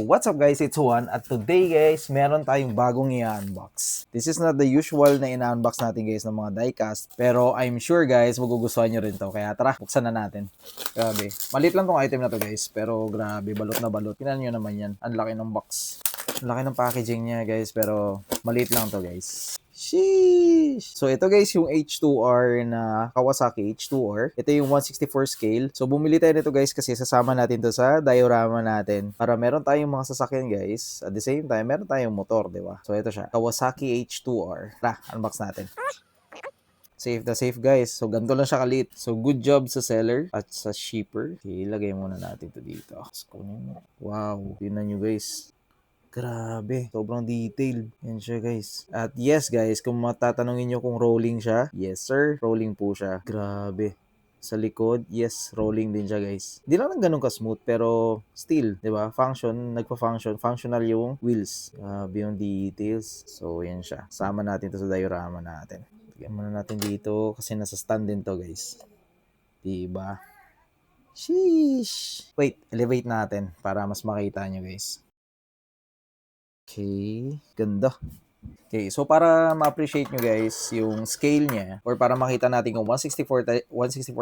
What's up guys, it's Juan at today guys, meron tayong bagong i-unbox. This is not the usual na in-unbox natin guys ng mga diecast, pero I'm sure guys, magugustuhan nyo rin to. Kaya tara, buksan na natin. Grabe, maliit lang tong item na to guys, pero grabe, balot na balot. Tingnan nyo naman yan, ang laki ng box. Ang laki ng packaging niya guys, pero maliit lang to guys. Sheesh! So ito guys yung H2R na Kawasaki H2R. Ito yung 164 scale. So bumili tayo nito guys kasi sasama natin to sa diorama natin. Para meron tayong mga sasakyan guys. At the same time, meron tayong motor, di ba? So ito siya, Kawasaki H2R. Tara, unbox natin. Safe na safe guys. So ganito lang siya kalit. So good job sa seller at sa shipper. Okay, ilagay muna natin to dito. Wow, tingnan nyo guys. Grabe, sobrang detailed. Yan siya guys. At yes guys, kung matatanungin nyo kung rolling siya, yes sir, rolling po siya. Grabe. Sa likod, yes, rolling din siya guys. Hindi lang ganun ka-smooth, pero still, di ba? Function, nagpa-function. Functional yung wheels. Grabe yung details. So, yan siya. Sama natin to sa diorama natin. Bigyan muna natin dito kasi nasa stand din to guys. Diba? Sheesh! Wait, elevate natin para mas makita nyo guys. Okay, ganda. Okay, so para ma-appreciate nyo guys yung scale niya or para makita natin kung 164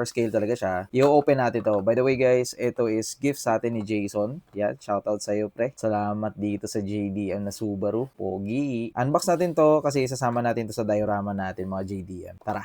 scale talaga siya, i-open natin to. By the way guys, ito is gift sa atin ni Jason. Yan, shoutout sa iyo pre. Salamat dito sa JDM na Subaru. Pogi. Unbox natin to kasi isasama natin to sa diorama natin mga JDM. Tara!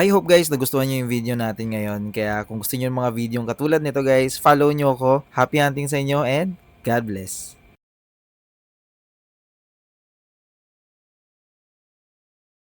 I hope guys nagustuhan nyo yung video natin ngayon. Kaya kung gusto nyo yung mga video katulad nito guys, follow nyo ako. Happy hunting sa inyo and God bless.